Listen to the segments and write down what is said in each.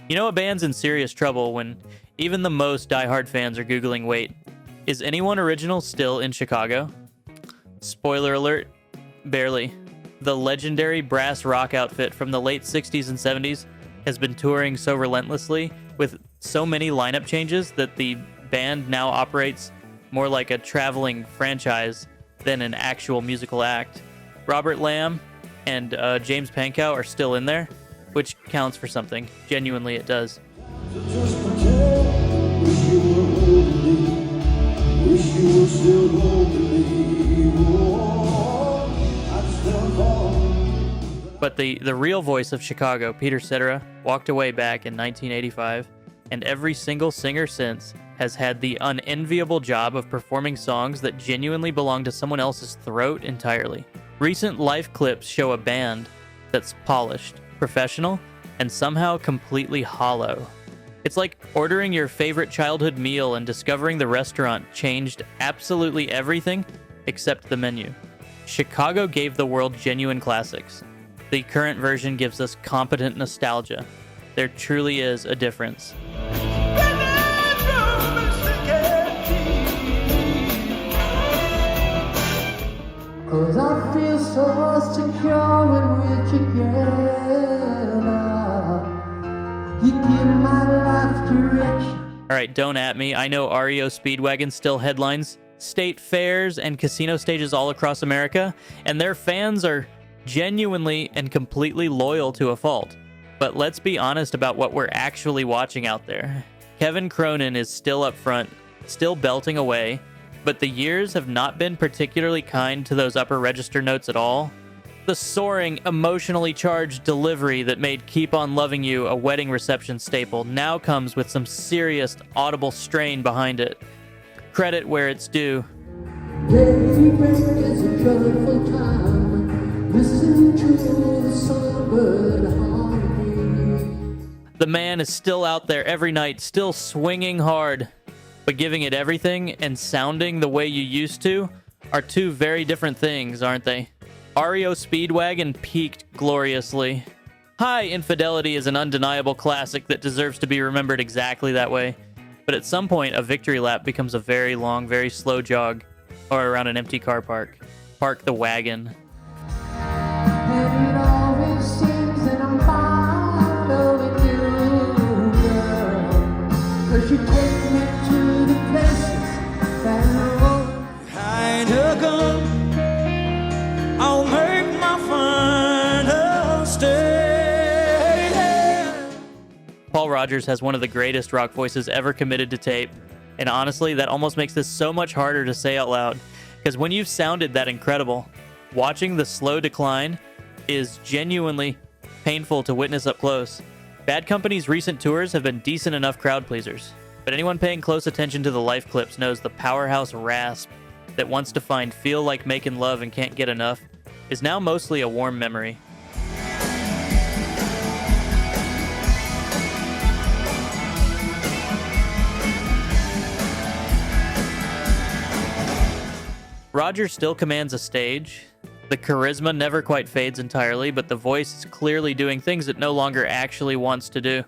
You know a band's in serious trouble when even the most diehard fans are Googling, wait, is anyone original still in Chicago? Spoiler alert, barely. The legendary brass rock outfit from the late 60s and 70s has been touring so relentlessly with so many lineup changes that the band now operates more like a traveling franchise than an actual musical act. Robert Lamm and James Pankow are still in there, which counts for something. Genuinely, it does. Just pretend, wish you were holding me, wish you were still holding me. Oh, I'd still call. But the real voice of Chicago, Peter Cetera, walked away back in 1985, and every single singer since has had the unenviable job of performing songs that genuinely belong to someone else's throat entirely. Recent live clips show a band that's polished, professional, and somehow completely hollow. It's like ordering your favorite childhood meal and discovering the restaurant changed absolutely everything except the menu. Chicago gave the world genuine classics. The current version gives us competent nostalgia. There truly is a difference. Cause I feel so secure when we're together. You give my life direction. All right, don't at me. I know REO Speedwagon still headlines state fairs and casino stages all across America, and their fans are genuinely and completely loyal to a fault. But let's be honest about what we're actually watching out there. Kevin Cronin is still up front, still belting away, but the years have not been particularly kind to those upper register notes at all. The soaring, emotionally charged delivery that made Keep On Loving You a wedding reception staple now comes with some serious audible strain behind it. Credit where it's due. Baby, it's a joyful time. Listen to the songbird harmony. The man is still out there every night, still swinging hard, but giving it everything and sounding the way you used to are two very different things, aren't they? REO Speedwagon peaked gloriously. High Infidelity is an undeniable classic that deserves to be remembered exactly that way, but at some point a victory lap becomes a very long, very slow jog, or around an empty car park. Park the wagon. And it always seems that I'm following you, girl. 'Cause you take me to the places that I know. Come, I'll make my final stay. Paul Rodgers has one of the greatest rock voices ever committed to tape, and honestly, that almost makes this so much harder to say out loud, because when you've sounded that incredible, watching the slow decline is genuinely painful to witness up close. Bad Company's recent tours have been decent enough crowd pleasers, but anyone paying close attention to the live clips knows the powerhouse rasp that wants to find Feel Like Making Love and Can't Get Enough is now mostly a warm memory. Roger still commands a stage. The charisma never quite fades entirely, but the voice is clearly doing things it no longer actually wants to do.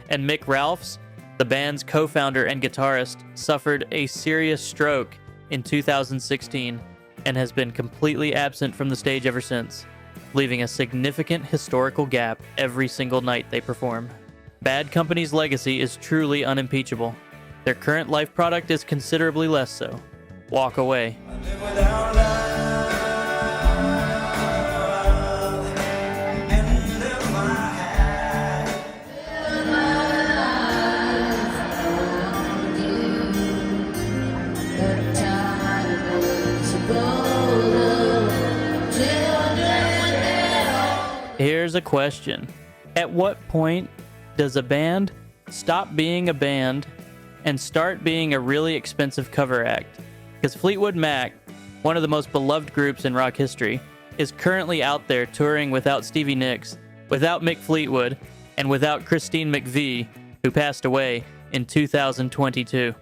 And Mick Ralphs, the band's co-founder and guitarist, suffered a serious stroke in 2016 and has been completely absent from the stage ever since, leaving a significant historical gap every single night they perform. Bad Company's legacy is truly unimpeachable. Their current life product is considerably less so. Walk away. Live without love and live my Here's a question. At what point does a band stop being a band and start being a really expensive cover act? Because Fleetwood Mac, one of the most beloved groups in rock history, is currently out there touring without Stevie Nicks, without Mick Fleetwood, and without Christine McVie, who passed away in 2022.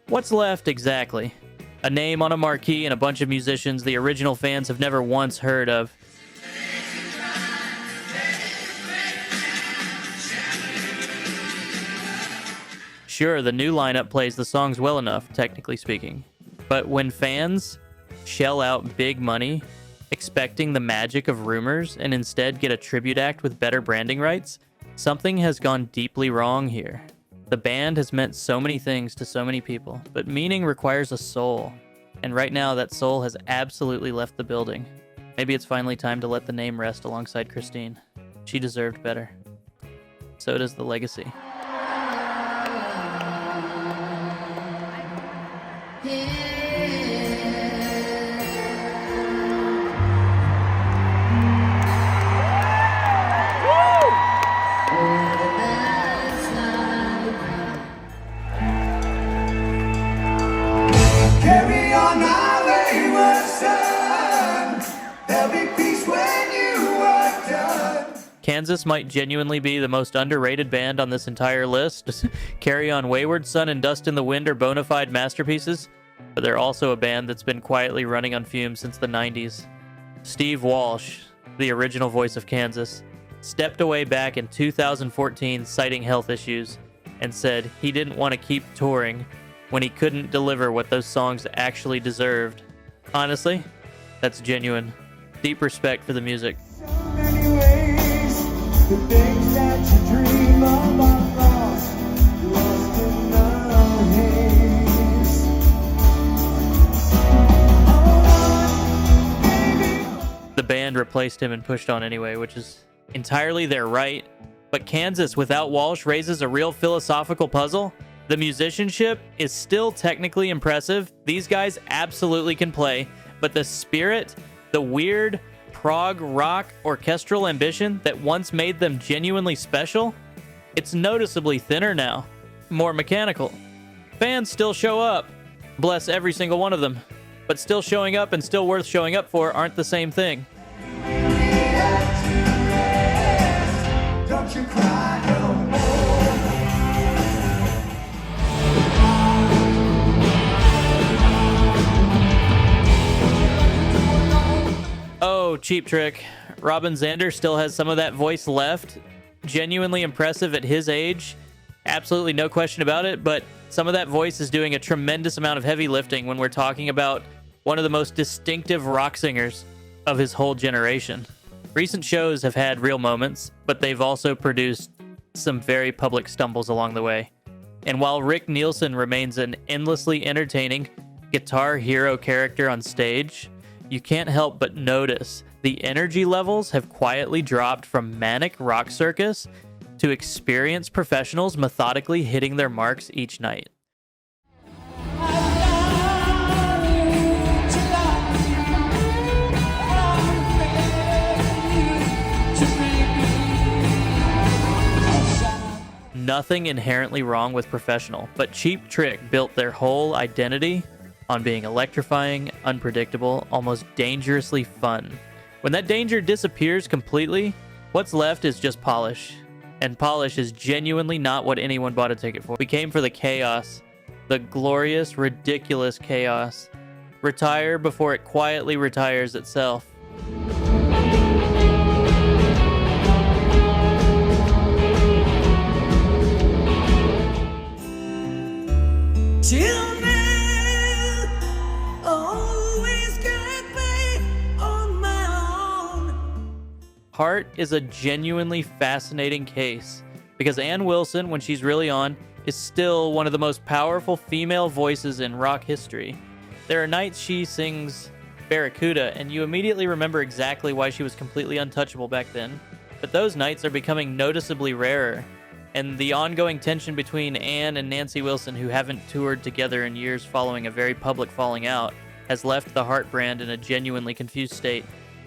What's left exactly? A name on a marquee and a bunch of musicians the original fans have never once heard of. Sure, the new lineup plays the songs well enough, technically speaking. But when fans shell out big money, expecting the magic of rumors, and instead get a tribute act with better branding rights, something has gone deeply wrong here. The band has meant so many things to so many people, but meaning requires a soul. And right now, that soul has absolutely left the building. Maybe it's finally time to let the name rest alongside Christine. She deserved better. So does the legacy. Carry on my wayward son. There'll be peace when you are done. Kansas might genuinely be the most underrated band on this entire list. Carry On, Wayward Son, and Dust in the Wind are bona fide masterpieces, but they're also a band that's been quietly running on fumes since the 90s. Steve Walsh, the original voice of Kansas, stepped away back in 2014 citing health issues and said he didn't want to keep touring when he couldn't deliver what those songs actually deserved. Honestly, that's genuine. Deep respect for the music. So many ways, the things that you dream of are lost in the haze. The band replaced him and pushed on anyway, which is entirely their right. But Kansas without Walsh raises a real philosophical puzzle. The musicianship is still technically impressive. These guys absolutely can play, but the spirit, the weird prog rock orchestral ambition that once made them genuinely special, it's noticeably thinner now, more mechanical. Fans still show up, bless every single one of them, but still showing up and still worth showing up for aren't the same thing. Don't you cry no more. Oh, Cheap Trick. Robin Zander still has some of that voice left. Genuinely impressive at his age. Absolutely no question about it, but some of that voice is doing a tremendous amount of heavy lifting when we're talking about one of the most distinctive rock singers of his whole generation. Recent shows have had real moments, but they've also produced some very public stumbles along the way. And while Rick Nielsen remains an endlessly entertaining guitar hero character on stage, you can't help but notice the energy levels have quietly dropped from manic rock circus to experienced professionals methodically hitting their marks each night. Nothing inherently wrong with professional, but Cheap Trick built their whole identity on being electrifying, unpredictable, almost dangerously fun. When that danger disappears completely, what's left is just polish. And polish is genuinely not what anyone bought a ticket for. We came for the chaos, the glorious, ridiculous chaos. Retire before it quietly retires itself. Till now, always gonna be on my own. Heart is a genuinely fascinating case because Ann Wilson, when she's really on, is still one of the most powerful female voices in rock history. There are nights she sings Barracuda, and you immediately remember exactly why she was completely untouchable back then. But those nights are becoming noticeably rarer. And the ongoing tension between Ann and Nancy Wilson, who haven't toured together in years following a very public falling out, has left the Heart brand in a genuinely confused state.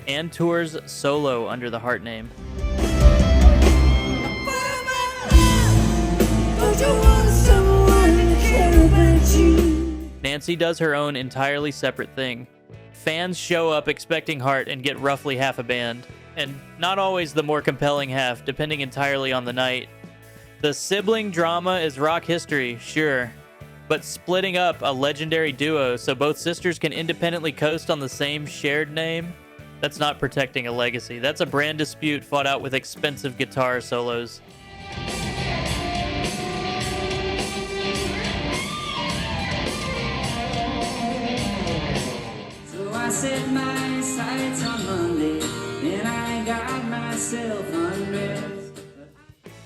Ann tours solo under the Heart name. Nancy does her own entirely separate thing. Fans show up expecting Heart and get roughly half a band. And not always the more compelling half, depending entirely on the night. The sibling drama is rock history, sure, but splitting up a legendary duo so both sisters can independently coast on the same shared name, that's not protecting a legacy. That's a brand dispute fought out with expensive guitar solos. lights on Monday, and I got myself undressed.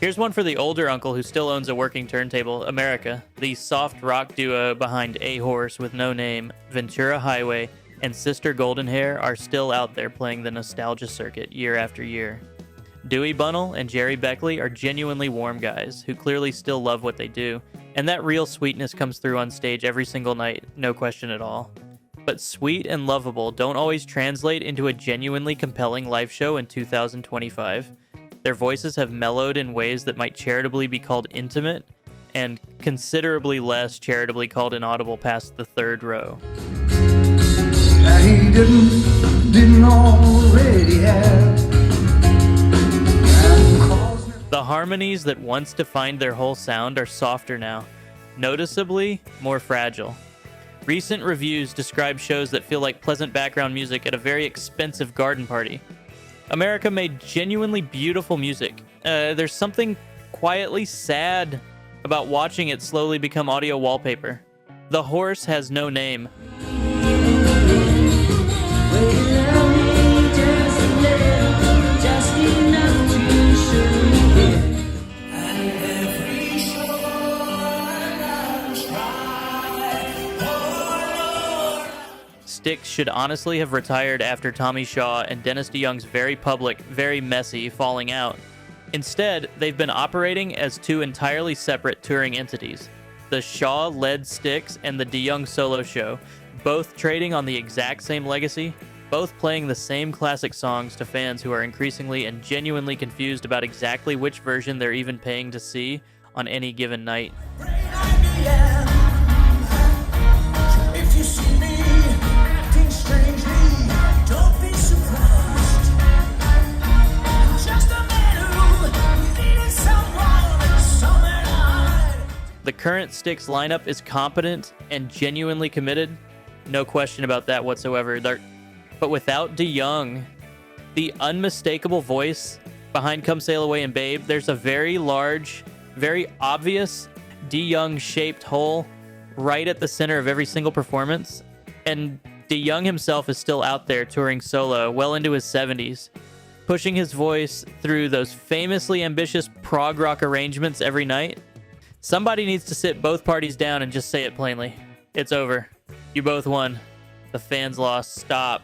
Here's one for the older uncle who still owns a working turntable. America, the soft rock duo behind A Horse with No Name, Ventura Highway, and Sister Golden Hair are still out there playing the nostalgia circuit year after year. Dewey Bunnell and Jerry Beckley are genuinely warm guys who clearly still love what they do, and that real sweetness comes through on stage every single night, no question at all. But sweet and lovable don't always translate into a genuinely compelling live show in 2025. Their voices have mellowed in ways that might charitably be called intimate, and considerably less charitably called inaudible past the third row. Now he didn't already have. The harmonies that once defined their whole sound are softer now, noticeably more fragile. Recent reviews describe shows that feel like pleasant background music at a very expensive garden party. America made genuinely beautiful music. There's something quietly sad about watching it slowly become audio wallpaper. The Horse has no name. Styx should honestly have retired after Tommy Shaw and Dennis DeYoung's very public, very messy falling out. Instead, they've been operating as two entirely separate touring entities. The Shaw-led Styx and the DeYoung solo show, both trading on the exact same legacy, both playing the same classic songs to fans who are increasingly and genuinely confused about exactly which version they're even paying to see on any given night. If you see me acting strangely, don't be surprised. Just a man who needed someone, somewhere to hide. The current Styx lineup is competent and genuinely committed. No question about that whatsoever. But without DeYoung, the unmistakable voice behind Come Sail Away and Babe, there's a very large, very obvious DeYoung-shaped hole right at the center of every single performance. And DeYoung himself is still out there touring solo, well into his 70s, pushing his voice through those famously ambitious prog rock arrangements every night. Somebody needs to sit both parties down and just say it plainly. It's over. You both won. The fans lost. Stop.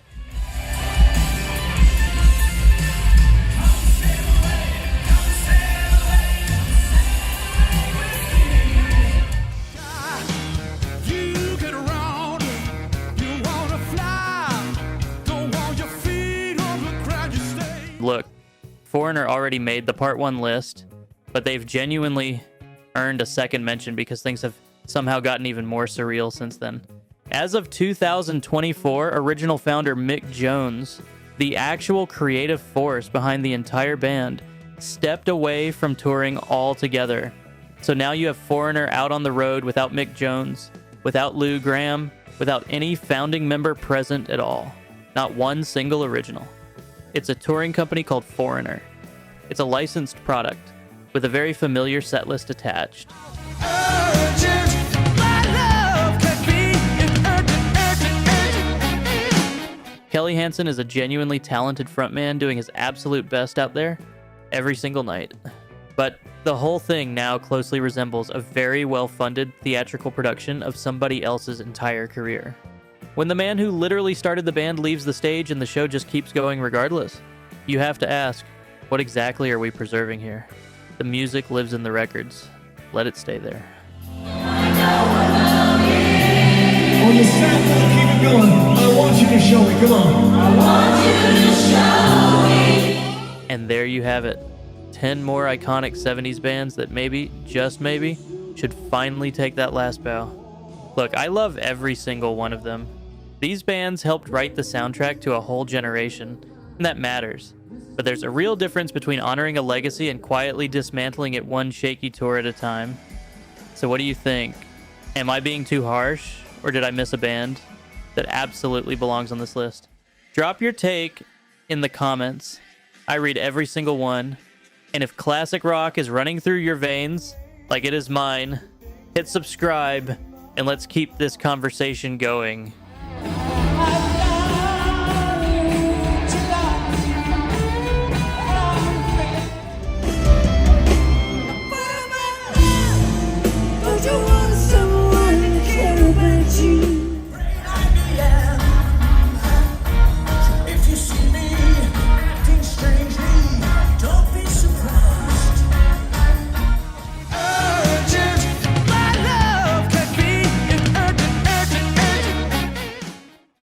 You get around, you wanna fly, don't want your feet on the ground, you stay. Look, Foreigner already made the part 1 list, but they've genuinely earned a second mention because things have somehow gotten even more surreal since then. As of 2024, original founder Mick Jones, the actual creative force behind the entire band, stepped away from touring altogether. So now you have Foreigner out on the road without Mick Jones, without Lou Gramm, without any founding member present at all. Not one single original. It's a touring company called Foreigner. It's a licensed product with a very familiar set list attached. Kelly Hansen is a genuinely talented frontman doing his absolute best out there every single night. But the whole thing now closely resembles a very well-funded theatrical production of somebody else's entire career. When the man who literally started the band leaves the stage and the show just keeps going regardless, you have to ask, what exactly are we preserving here? The music lives in the records. Let it stay there. On the sample, keep it going. I want you to show me. Come on. I want you to show me. And there you have it. 10 more iconic 70s bands that maybe, just maybe, should finally take that last bow. Look, I love every single one of them. These bands helped write the soundtrack to a whole generation, and that matters. But there's a real difference between honoring a legacy and quietly dismantling it one shaky tour at a time. So what do you think? Am I being too harsh? Or did I miss a band that absolutely belongs on this list? Drop your take in the comments. I read every single one. And if classic rock is running through your veins, like it is mine, hit subscribe, and let's keep this conversation going.